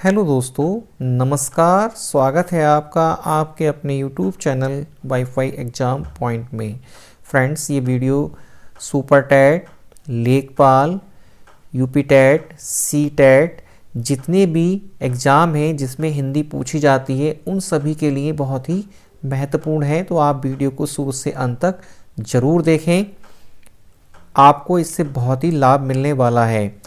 Hello दोस्तों, नमस्कार। स्वागत है आपका आपके अपने YouTube channel wifi exam point में। फ्रेंड्स, ये वीडियो सुपर टैट, लेखपाल, यूपी टैट, सी टैट जितने भी एग्ज़ाम हैं जिसमें हिंदी पूछी जाती है उन सभी के लिए बहुत ही महत्वपूर्ण है। तो आप वीडियो को शुरू से अंत तक ज़रूर देखें, आपको इससे बहुत ही लाभ मिलने वाला है।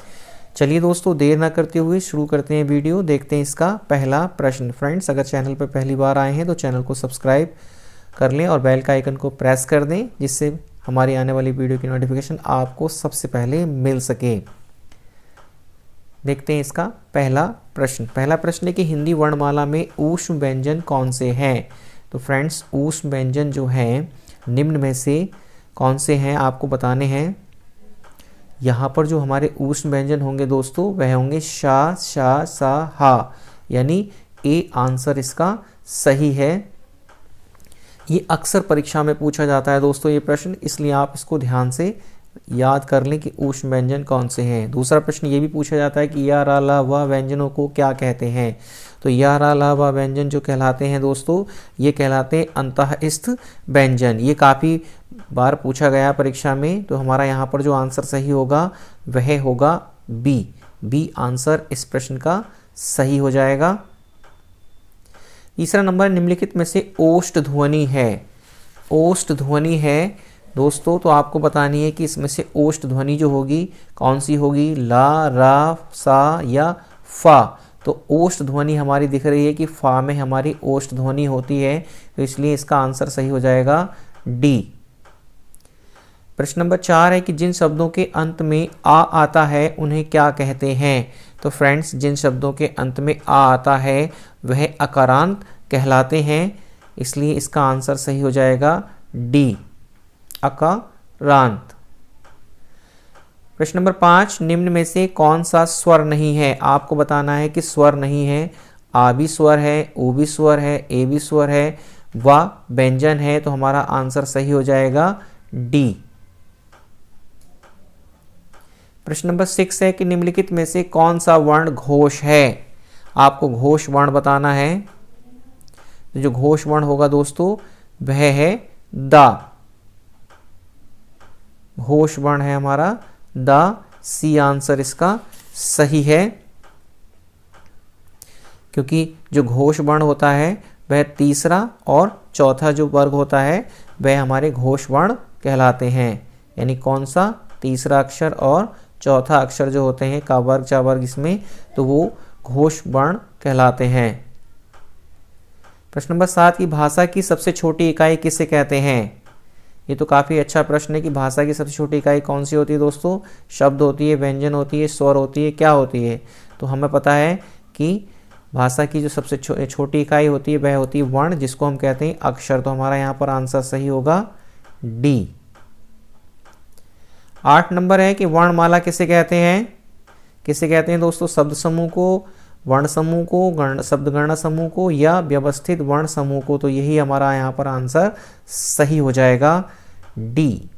चलिए दोस्तों, देर ना करते हुए शुरू करते हैं वीडियो। देखते हैं इसका पहला प्रश्न। फ्रेंड्स, अगर चैनल पर पहली बार आए हैं तो चैनल को सब्सक्राइब कर लें और बेल का आइकन को प्रेस कर दें, जिससे हमारी आने वाली वीडियो की नोटिफिकेशन आपको सबसे पहले मिल सके। देखते हैं इसका पहला प्रश्न। पहला प्रश्न है कि हिंदी वर्णमाला में ऊष्म व्यंजन कौन से हैं। तो फ्रेंड्स, ऊष्म व्यंजन जो हैं निम्न में से कौन से हैं आपको बताने हैं। यहाँ पर जो हमारे ऊष्म व्यंजन होंगे दोस्तों वह होंगे शा, शा, सा, हा, यानी ए आंसर इसका सही है। ये अक्सर परीक्षा में पूछा जाता है दोस्तों ये प्रश्न, इसलिए आप इसको ध्यान से याद कर लें कि ऊष्म व्यंजन कौन से हैं। दूसरा प्रश्न ये भी पूछा जाता है कि या, रा, ला, वा व्यंजनों को क्या कहते हैं। तो या, रा, ला, वा व्यंजन जो कहलाते हैं दोस्तों, ये कहलाते हैं अंतःस्थ व्यंजन। ये काफ़ी बार पूछा गया परीक्षा में। तो हमारा यहाँ पर जो आंसर सही होगा वह होगा बी आंसर इस प्रश्न का सही हो जाएगा। तीसरा नंबर, निम्नलिखित में से ओष्ठ ध्वनि है। ओष्ठ ध्वनि है दोस्तों, तो आपको बतानी है कि इसमें से ओष्ठ ध्वनि जो होगी कौन सी होगी, ला, रा, सा या फा। तो ओष्ठ ध्वनि हमारी दिख रही है कि फा में हमारी ओष्ठ ध्वनि होती है, तो इसलिए इसका आंसर सही हो जाएगा डी। प्रश्न नंबर 4 है कि जिन शब्दों के अंत में आ आता है उन्हें क्या कहते हैं। तो फ्रेंड्स, जिन शब्दों के अंत में आ आता है वह अकारांत कहलाते हैं, इसलिए इसका आंसर सही हो जाएगा डी, अकारांत। प्रश्न नंबर 5, निम्न में से कौन सा स्वर नहीं है। आपको बताना है कि स्वर नहीं है। आ भी स्वर है, ओ भी स्वर है, ए भी स्वर है, वा व्यंजन है, तो हमारा आंसर सही हो जाएगा डी। प्रश्न नंबर 6 है कि निम्नलिखित में से कौन सा वर्ण घोष है। आपको घोष वर्ण बताना है। तो जो घोष वर्ण होगा दोस्तों वह है दा। घोष वर्ण है हमारा दा, सी आंसर इसका सही है, क्योंकि जो घोष वर्ण होता है वह तीसरा और चौथा जो वर्ग होता है वह हमारे घोष वर्ण कहलाते हैं। यानी कौन सा, तीसरा अक्षर और चौथा अक्षर जो होते हैं का वर्ग, चा वर्ग इसमें, तो वो घोष वर्ण कहलाते हैं। प्रश्न नंबर 7 की भाषा की सबसे छोटी इकाई किसे कहते हैं। ये तो काफ़ी अच्छा प्रश्न है कि भाषा की सबसे छोटी इकाई कौन सी होती है दोस्तों। शब्द होती है, व्यंजन होती है, स्वर होती है, क्या होती है। तो हमें पता है कि भाषा की जो सबसे छोटी इकाई होती है वह होती है वर्ण, जिसको हम कहते हैं अक्षर। तो हमारा यहाँ पर आंसर सही होगा डी। 8 नंबर है कि वर्णमाला किसे कहते हैं। किसे कहते हैं दोस्तों, शब्द समूह को, वर्ण समूह को, शब्द गणना समूह को या व्यवस्थित वर्ण समूह को। तो यही हमारा यहाँ पर आंसर सही हो जाएगा डी।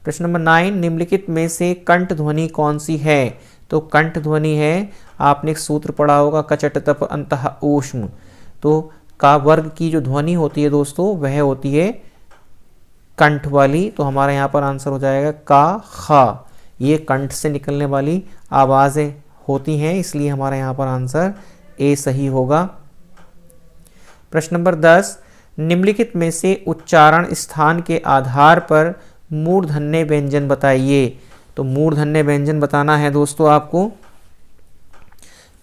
प्रश्न नंबर 9, निम्नलिखित में से कंठ ध्वनि कौन सी है। तो कंठ ध्वनि है, आपने एक सूत्र पढ़ा होगा कचट तप अंतः ऊष्म। तो का वर्ग की जो ध्वनि होती है दोस्तों वह होती है कंठ वाली। तो हमारा यहाँ पर आंसर हो जाएगा का, खा। ये कंठ से निकलने वाली आवाज़ें होती हैं, इसलिए हमारा यहाँ पर आंसर ए सही होगा। प्रश्न नंबर 10, निम्नलिखित में से उच्चारण स्थान के आधार पर मूर्धन्य व्यंजन बताइए। तो मूर्धन्य व्यंजन बताना है दोस्तों आपको।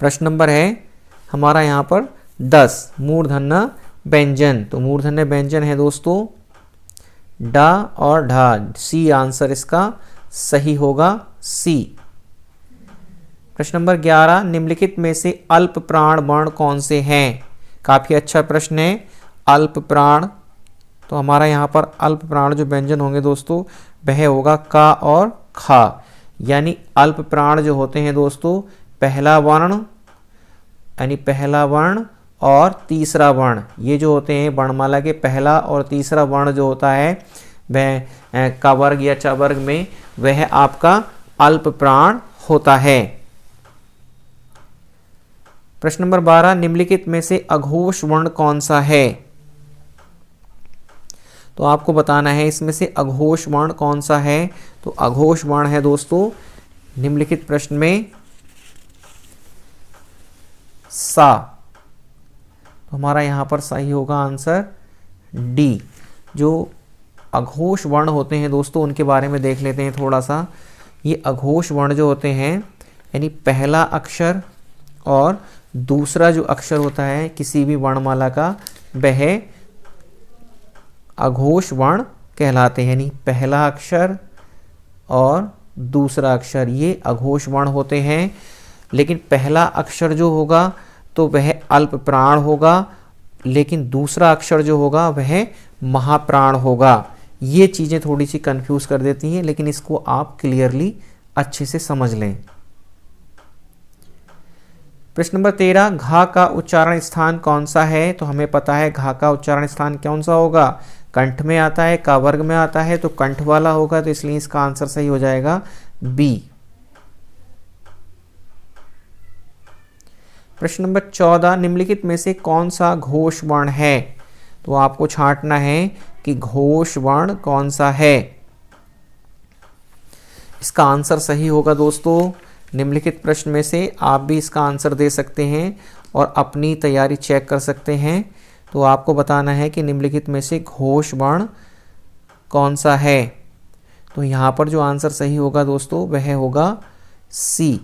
प्रश्न नंबर है हमारा यहाँ पर 10, मूर्धन्य व्यंजन। तो मूर्धन्य व्यंजन है दोस्तों डा और ढा, सी आंसर इसका सही होगा सी। प्रश्न नंबर 11, निम्नलिखित में से अल्प प्राण वर्ण कौन से हैं। काफ़ी अच्छा प्रश्न है, अल्प प्राण। तो हमारा यहाँ पर अल्प प्राण जो व्यंजन होंगे दोस्तों वह होगा का और खा। यानी अल्प प्राण जो होते हैं दोस्तों, पहला वर्ण यानी पहला वर्ण और तीसरा वर्ण, ये जो होते हैं वर्णमाला के पहला और तीसरा वर्ण जो होता है वह का वर्ग या च वर्ग में वह आपका अल्प प्राण होता है। प्रश्न नंबर 12, निम्नलिखित में से अघोष वर्ण कौन सा है? तो आपको बताना है इसमें से अघोष वर्ण कौन सा है। तो अघोष वर्ण है दोस्तों निम्नलिखित प्रश्न में सा। तो हमारा यहां पर सही होगा आंसर डी। जो अघोष वर्ण होते हैं दोस्तों उनके बारे में देख लेते हैं थोड़ा सा। ये अघोष वर्ण जो होते हैं यानी पहला अक्षर और दूसरा जो अक्षर होता है किसी भी वर्णमाला का, वह अघोष वर्ण कहलाते हैं। यानी पहला अक्षर और दूसरा अक्षर ये अघोष वर्ण होते हैं। लेकिन पहला अक्षर जो होगा तो वह अल्प प्राण होगा, लेकिन दूसरा अक्षर जो होगा वह महाप्राण होगा। ये चीज़ें थोड़ी सी कंफ्यूज कर देती हैं, लेकिन इसको आप क्लियरली अच्छे से समझ लें। प्रश्न नंबर 13, घा का उच्चारण स्थान कौन सा है? तो हमें पता है घा का उच्चारण स्थान कौन सा होगा, कंठ में आता है, का वर्ग में आता है, तो कंठ वाला होगा। तो इसलिए इसका आंसर सही हो जाएगा बी। प्रश्न नंबर 14, निम्नलिखित में से कौन सा घोष वर्ण है? तो आपको छांटना है कि घोष वर्ण कौन सा है। इसका आंसर सही होगा दोस्तों निम्नलिखित प्रश्न में से। आप भी इसका आंसर दे सकते हैं और अपनी तैयारी चेक कर सकते हैं। तो आपको बताना है कि निम्नलिखित में से घोष वर्ण कौन सा है। तो यहाँ पर जो आंसर सही होगा दोस्तों वह होगा सी,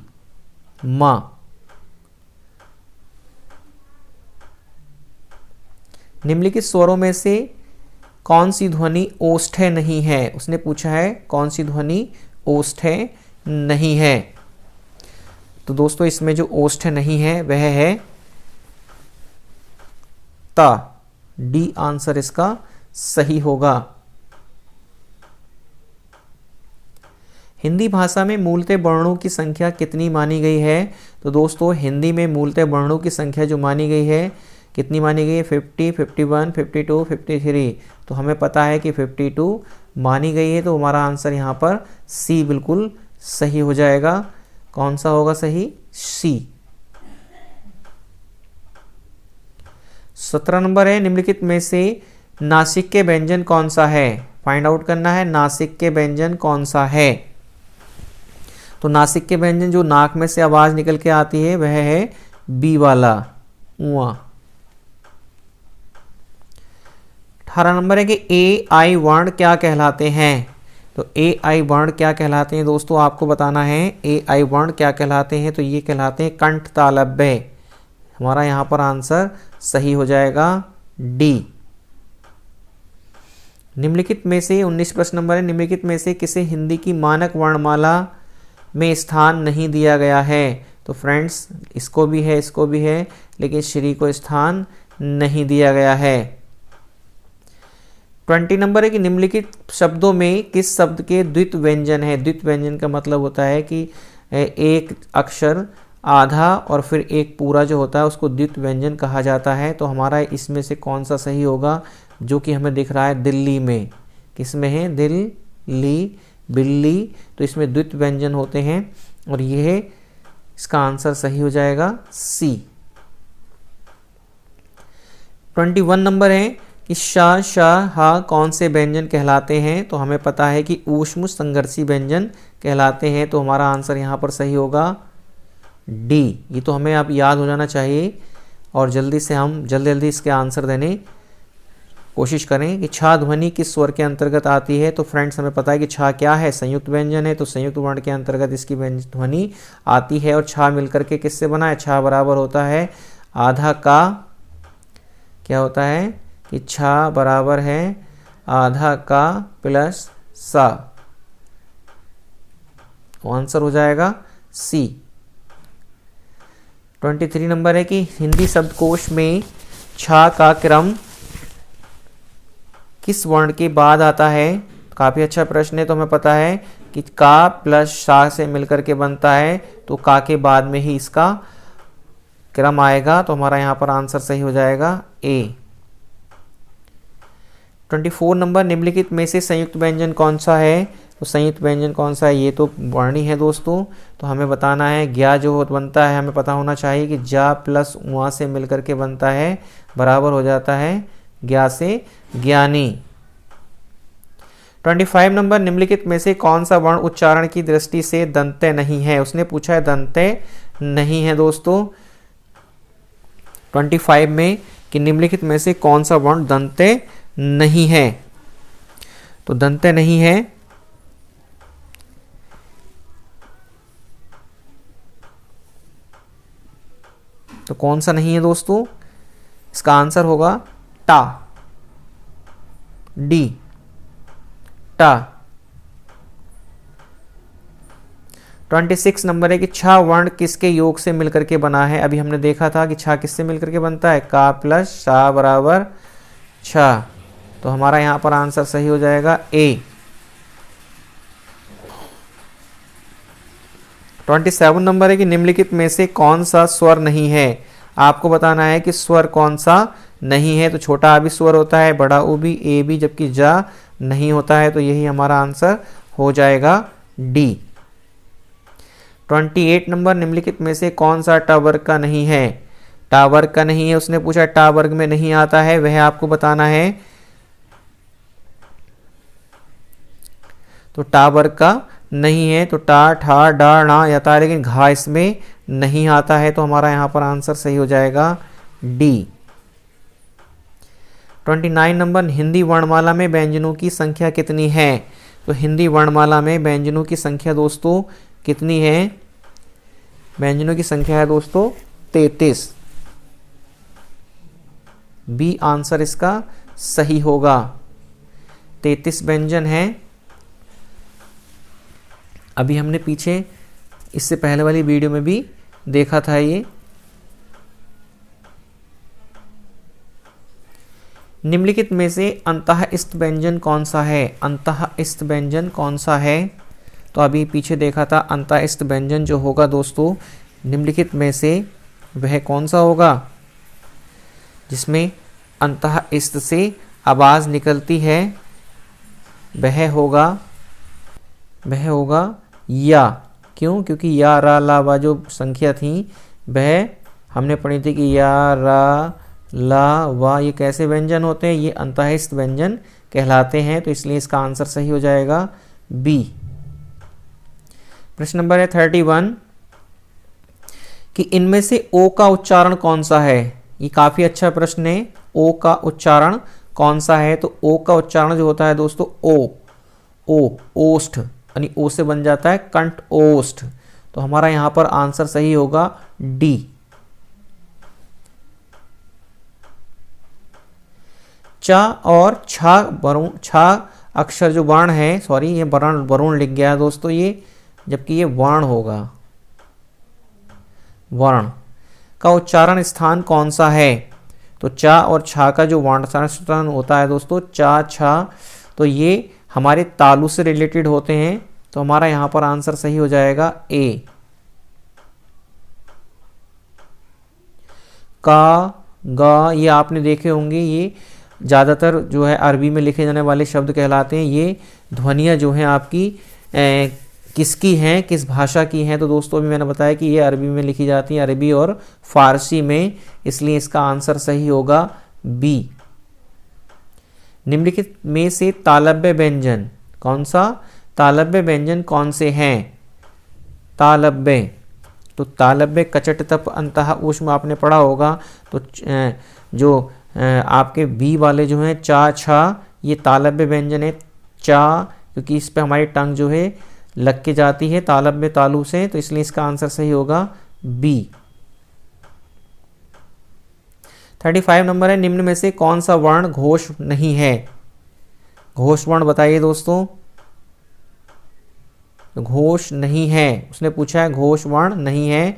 माँ। निम्नलिखित स्वरों में से कौन सी ध्वनि ओष्ठ्य नहीं है? उसने पूछा है कौन सी ध्वनि ओष्ठ्य नहीं है। तो दोस्तों इसमें जो ओष्ठ्य नहीं है वह है ता। डी आंसर इसका सही होगा। हिंदी भाषा में मूलतः वर्णों की संख्या कितनी मानी गई है? तो दोस्तों हिंदी में मूलतः वर्णों की संख्या जो मानी गई है कितनी मानी गई है? 50, 51, 52, 53। तो हमें पता है कि 52 मानी गई है। तो हमारा आंसर यहाँ पर सी बिल्कुल सही हो जाएगा। कौन सा होगा सही? सी। 17 नंबर है, निम्नलिखित में से नासिक के व्यंजन कौन सा है? फाइंड आउट करना है नासिक के व्यंजन कौन सा है। तो नासिक के व्यंजन जो नाक में से आवाज निकल के आती है वह है बी वाला, उआ। 18 नंबर है कि ए आई वर्ण क्या कहलाते हैं? तो ए आई वर्ण क्या कहलाते हैं दोस्तों आपको बताना है। ए आई वर्ण क्या कहलाते हैं? तो ये कहलाते हैं कंठ तालव्य। हमारा यहाँ पर आंसर सही हो जाएगा डी। निम्नलिखित में से 19 प्रश्न नंबर है, निम्नलिखित में से किसे हिंदी की मानक वर्णमाला में स्थान नहीं दिया गया है? तो फ्रेंड्स इसको भी है, इसको भी है, लेकिन श्री को स्थान नहीं दिया गया है। 20 नंबर है कि निम्नलिखित शब्दों में किस शब्द के द्वित व्यंजन है? द्वित व्यंजन का मतलब होता है कि एक अक्षर आधा और फिर एक पूरा जो होता है उसको द्वित व्यंजन कहा जाता है। तो हमारा इसमें से कौन सा सही होगा? जो कि हमें दिख रहा है दिल्ली में, किसमें है? दिल्ली, बिल्ली। तो इसमें द्वित व्यंजन होते हैं और यह इसका आंसर सही हो जाएगा सी। 21 नंबर है कि शा, शा, हा कौन से व्यंजन कहलाते हैं? तो हमें पता है कि ऊष्म संघर्षी व्यंजन कहलाते हैं। तो हमारा आंसर यहाँ पर सही होगा डी। ये तो हमें अब याद हो जाना चाहिए और जल्दी से हम जल्दी इसके आंसर देने कोशिश करें कि छा ध्वनि किस स्वर के अंतर्गत आती है। तो फ्रेंड्स हमें पता है कि छा क्या है? संयुक्त व्यंजन है। तो संयुक्त वर्ण के अंतर्गत इसकी ध्वनि आती है। और छा मिलकर के किससे बना है? छा बराबर होता है आधा का, क्या होता है कि छा बराबर है आधा का प्लस सा। तो आंसर हो जाएगा सी। 23 नंबर है कि हिंदी शब्दकोश में छा का क्रम किस वर्ण के बाद आता है? काफ़ी अच्छा प्रश्न है। तो हमें पता है कि का प्लस शा से मिलकर के बनता है, तो का के बाद में ही इसका क्रम आएगा। तो हमारा यहाँ पर आंसर सही हो जाएगा ए। 24 नंबर, निम्नलिखित में से संयुक्त व्यंजन कौन सा है? तो संयुक्त व्यंजन कौन सा है, ये तो वर्णी है दोस्तों। तो हमें बताना है ज्ञा जो बनता है, हमें पता होना चाहिए कि जा प्लस उआ से मिलकर के बनता है, बराबर हो जाता है ज्ञा से ज्ञानी। 25 नंबर, निम्नलिखित में से कौन सा वर्ण उच्चारण की दृष्टि से दंत्य नहीं है। उसने पूछा है दंत्य नहीं है दोस्तों 25 में, कि निम्नलिखित में से कौन सा वर्ण दंत्य नहीं है। तो दंत्य नहीं है तो कौन सा नहीं है दोस्तों, इसका आंसर होगा टा, डी, टा। 26 नंबर है कि छा वर्ण किसके योग से मिलकर के बना है। अभी हमने देखा था कि छा किससे मिलकर के बनता है, का प्लस शा बराबर छा। तो हमारा यहां पर आंसर सही हो जाएगा ए। 27 नंबर है कि निम्नलिखित में से कौन सा स्वर नहीं है। आपको बताना है कि स्वर कौन सा नहीं है। तो छोटा आ भी स्वर होता है, बड़ा ऊ भी, ए भी, जबकि जा नहीं होता है। तो यही हमारा आंसर हो जाएगा डी। 28 नंबर, निम्नलिखित में से कौन सा टा वर्ग का नहीं है। टा वर्ग का नहीं है, उसने पूछा टा वर्ग में नहीं आता है, वह आपको बताना है। तो टा वर्ग का नहीं है, तो टा, ठा, डा, णा आता है, लेकिन घा इसमें नहीं आता है। तो हमारा यहां पर आंसर सही हो जाएगा डी। 29 नंबर, हिंदी वर्णमाला में व्यंजनों की संख्या कितनी है। तो हिंदी वर्णमाला में व्यंजनों की संख्या दोस्तों कितनी है, व्यंजनों की संख्या है दोस्तों 33। बी आंसर इसका सही होगा, 33 व्यंजन है। अभी हमने पीछे इससे पहले वाली वीडियो में भी देखा था ये। निम्नलिखित में से अंतःस्थ व्यंजन कौन सा है। अंतःस्थ व्यंजन कौन सा है, तो अभी पीछे देखा था अंतःस्थ व्यंजन जो होगा दोस्तों निम्नलिखित में से वह कौन सा होगा, जिसमें अंतःस्थ से आवाज निकलती है, वह होगा या। क्यों, क्योंकि या, रा, ला, वा जो संख्या थी वह हमने पढ़ी थी कि या, रा, ला, वा ये कैसे व्यंजन होते हैं, ये अंतःस्थ व्यंजन कहलाते हैं। तो इसलिए इसका आंसर सही हो जाएगा बी। प्रश्न नंबर है 31 कि इनमें से ओ का उच्चारण कौन सा है। ये काफी अच्छा प्रश्न है, ओ का उच्चारण कौन सा है। तो ओ का उच्चारण जो होता है दोस्तों ओष्ठ, यानी ओ से बन जाता है कंठ ओष्ठ। तो हमारा यहां पर आंसर सही होगा डी। चा और छा अक्षर जो वर्ण है, सॉरी ये वरुण लिख गया है दोस्तों ये, जबकि ये वर्ण होगा। वर्ण का उच्चारण स्थान कौन सा है। तो चा और छा का जो वर्ण स्थान होता है दोस्तों, चा, छा, तो ये हमारे तालु से रिलेटेड होते हैं। तो हमारा यहां पर आंसर सही हो जाएगा ए। का, गा ये आपने देखे होंगे, ये ज़्यादातर जो है अरबी में लिखे जाने वाले शब्द कहलाते हैं। ये ध्वनियाँ जो हैं आपकी किसकी हैं, किस भाषा की हैं। तो दोस्तों अभी मैंने बताया कि ये अरबी में लिखी जाती हैं, अरबी और फारसी में, इसलिए इसका आंसर सही होगा बी। निम्नलिखित में से तालव्य व्यंजन कौन सा, तालव्य व्यंजन कौन से हैं। तालव्य, तो तालव्य कचट तप अंतः ऊष्म आपने पढ़ा होगा। तो जो आपके बी वाले जो हैं चा, छा, ये तालव्य व्यंजन है। चा क्योंकि इस पे हमारी टंग जो है लग के जाती है तालव्य तालु से, तो इसलिए इसका आंसर सही होगा बी। 35 नंबर है, निम्न में से कौन सा वर्ण घोष नहीं है। घोष वर्ण बताइए दोस्तों। घोष नहीं है, उसने पूछा है घोष वर्ण नहीं है।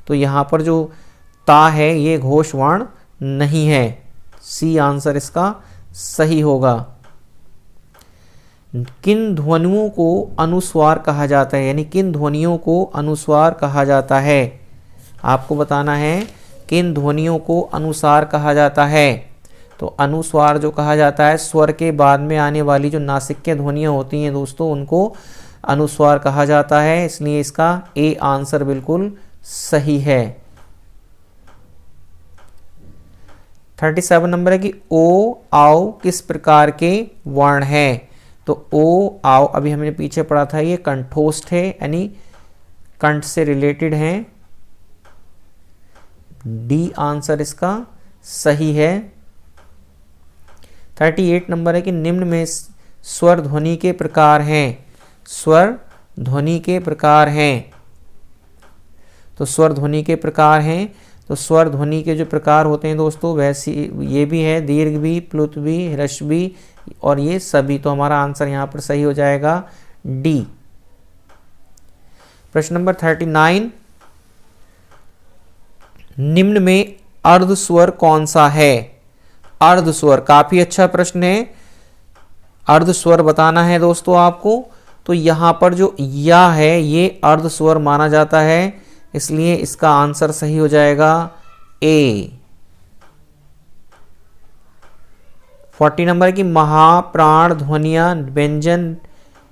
तो यहां पर जो ता है ये घोष वर्ण नहीं है, सी आंसर इसका सही होगा। किन ध्वनियों को अनुस्वार कहा जाता है, यानी किन ध्वनियों को अनुस्वार कहा जाता है। आपको बताना है किन ध्वनियों को अनुसार कहा जाता है। तो अनुस्वार जो कहा जाता है, स्वर के बाद में आने वाली जो नासिक्य ध्वनियां होती हैं दोस्तों, उनको अनुस्वार कहा जाता है, इसलिए इसका ए आंसर बिल्कुल सही है। 37 नंबर है कि ओ आओ किस प्रकार के वर्ण है। तो ओ आओ अभी हमने पीछे पढ़ा था, ये कंठोष्ठ है, यानी कंठ से रिलेटेड है। डी आंसर इसका सही है। 38 नंबर है कि निम्न में स्वर ध्वनि के प्रकार हैं। स्वर ध्वनि के प्रकार हैं। तो स्वर ध्वनि के प्रकार हैं, तो स्वर ध्वनि के जो प्रकार होते हैं दोस्तों, वैसे ये भी है, दीर्घ भी, प्लुत भी, ह्रस्व भी और ये सभी। तो हमारा आंसर यहाँ पर सही हो जाएगा डी। प्रश्न नंबर 39, निम्न में अर्ध स्वर कौन सा है। अर्ध स्वर काफी अच्छा प्रश्न है। अर्ध स्वर बताना है दोस्तों आपको। तो यहां पर जो या है ये अर्ध स्वर माना जाता है, इसलिए इसका आंसर सही हो जाएगा ए। 40 नंबर की महाप्राण ध्वनियां व्यंजन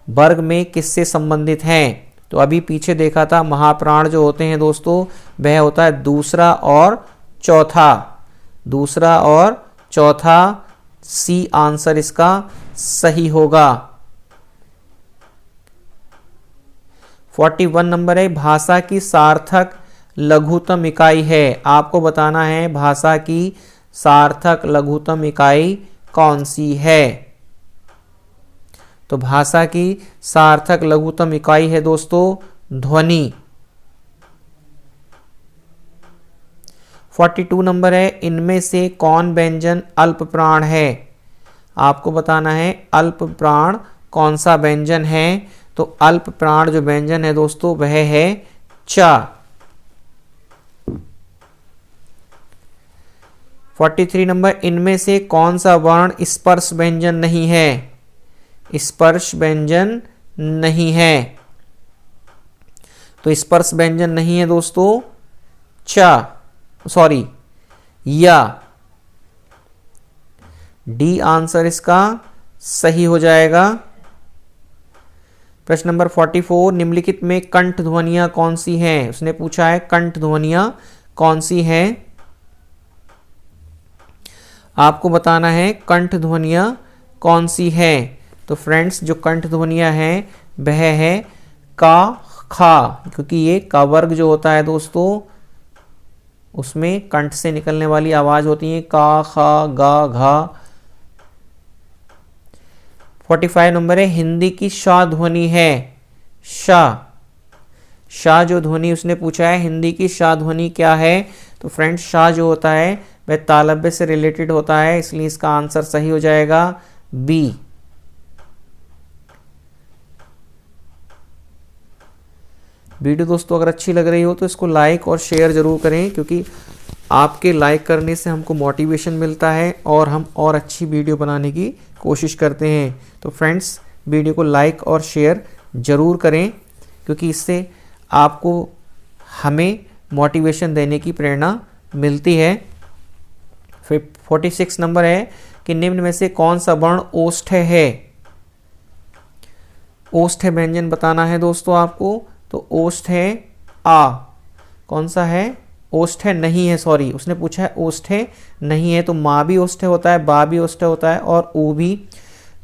वर्ग में किससे संबंधित हैं। तो अभी पीछे देखा था, महाप्राण जो होते हैं दोस्तों, वह होता है दूसरा और चौथा। दूसरा और चौथा, सी आंसर इसका सही होगा। 41 नंबर है, भाषा की सार्थक लघुत्तम इकाई है। आपको बताना है भाषा की सार्थक लघुत्तम इकाई कौन सी है। तो भाषा की सार्थक लघुत्तम इकाई है दोस्तों ध्वनि। 42 नंबर है, इनमें से कौन व्यंजन अल्प प्राण है। आपको बताना है अल्प प्राण कौन सा व्यंजन है। तो अल्प प्राण जो व्यंजन है दोस्तों वह है चा। 43 नंबर, इनमें से कौन सा वर्ण स्पर्श व्यंजन नहीं है। स्पर्श व्यंजन नहीं है। तो स्पर्श व्यंजन नहीं है दोस्तों या। डी आंसर इसका सही हो जाएगा। प्रश्न नंबर 44, निम्नलिखित में कंठ ध्वनियां कौन सी हैं। उसने पूछा है कंठ ध्वनियां कौन सी हैं। आपको बताना है कंठ ध्वनियां कौन सी हैं। तो फ्रेंड्स जो कंठ ध्वनियां हैं वह है का, खा, क्योंकि ये का वर्ग जो होता है दोस्तों उसमें कंठ से निकलने वाली आवाज होती है का, खा, गा, घा। 45 नंबर है, हिंदी की शा ध्वनि है। शा जो ध्वनि उसने पूछा है, हिंदी की शा ध्वनि क्या है। तो फ्रेंड्स शा जो होता है वह तालव्य से रिलेटेड होता है, इसलिए इसका आंसर सही हो जाएगा बी। वीडियो दोस्तों अगर अच्छी लग रही हो तो इसको लाइक और शेयर जरूर करें, क्योंकि आपके लाइक करने से हमको मोटिवेशन मिलता है और हम और अच्छी वीडियो बनाने की कोशिश करते हैं। तो फ्रेंड्स वीडियो को लाइक और शेयर जरूर करें, क्योंकि इससे आपको हमें मोटिवेशन देने की प्रेरणा मिलती है। फिर 46 नंबर है कि निम्न में से कौन सा वर्ण ओष्ठ है। ओष्ठ व्यंजन बताना है दोस्तों आपको। तो ओष्ठ है आ। कौन सा है। ओष्ठ नहीं है, सॉरी उसने पूछा है ओष्ठ नहीं है। तो माँ भी ओष्ठ होता है, बा भी ओष्ठ होता है और ओ भी,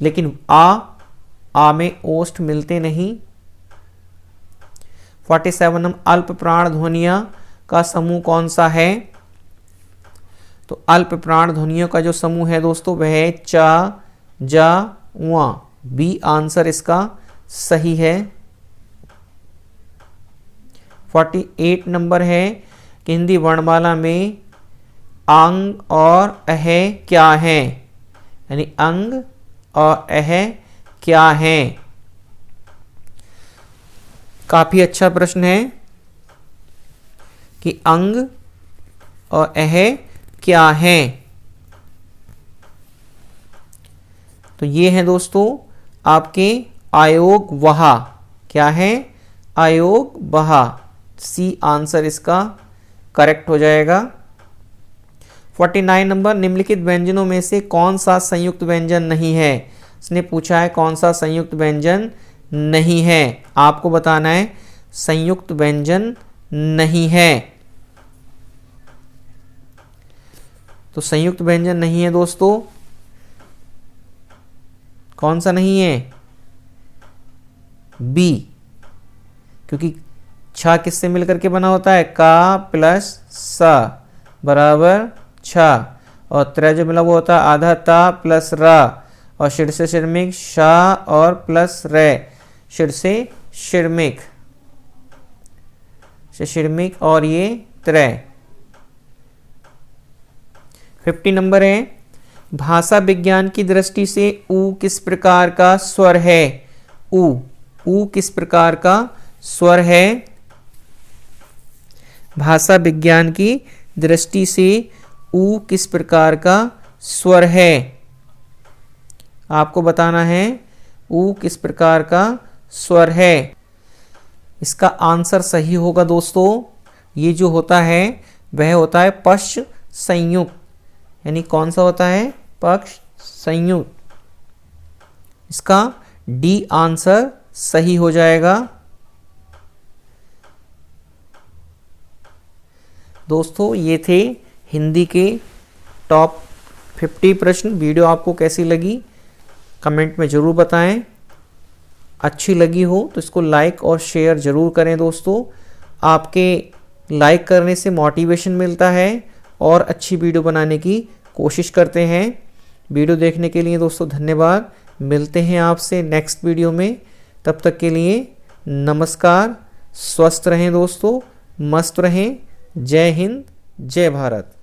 लेकिन आ में ओष्ठ मिलते नहीं। 47 नंबर, अल्प प्राण ध्वनिया का समूह कौन सा है। तो अल्प प्राण ध्वनियों का जो समूह है दोस्तों वह है चा, जा, उआ। बी आंसर इसका सही है। 48 नंबर है कि हिंदी वर्णमाला में अंग और अह क्या है। यानी अंग और अह क्या है। काफी अच्छा प्रश्न है कि अंग और अह क्या है। तो ये है दोस्तों आपके आयोग वहा। क्या है। आयोग वहा। सी आंसर इसका करेक्ट हो जाएगा। 49 नंबर, निम्नलिखित व्यंजनों में से कौन सा संयुक्त व्यंजन नहीं है। इसने पूछा है कौन सा संयुक्त व्यंजन नहीं है, आपको बताना है संयुक्त व्यंजन नहीं है। तो संयुक्त व्यंजन नहीं है दोस्तों, कौन सा नहीं है, बी, क्योंकि छ किससे मिलकर के बना होता है, का प्लस सा बराबर छ, और त्रै जो मिला वो होता है आधा ता प्लस रा, और शिर से शिरमिक शा और प्लस रे, शिर से शिरमिक शिरमिक और ये त्रै। 50 नंबर है, भाषा विज्ञान की दृष्टि से ऊ किस प्रकार का स्वर है। ऊ किस प्रकार का स्वर है। भाषा विज्ञान की दृष्टि से ऊ किस प्रकार का स्वर है, आपको बताना है ऊ किस प्रकार का स्वर है। इसका आंसर सही होगा दोस्तों, ये जो होता है वह होता है पक्ष संयुक्त, यानी कौन सा होता है, पक्ष संयुक्त। इसका डी आंसर सही हो जाएगा। दोस्तों ये थे हिंदी के टॉप 50 प्रश्न। वीडियो आपको कैसी लगी कमेंट में ज़रूर बताएं। अच्छी लगी हो तो इसको लाइक और शेयर ज़रूर करें दोस्तों, आपके लाइक करने से मोटिवेशन मिलता है और अच्छी वीडियो बनाने की कोशिश करते हैं। वीडियो देखने के लिए दोस्तों धन्यवाद। मिलते हैं आपसे नेक्स्ट वीडियो में, तब तक के लिए नमस्कार। स्वस्थ रहें दोस्तों, मस्त रहें। जय हिंद, जय भारत।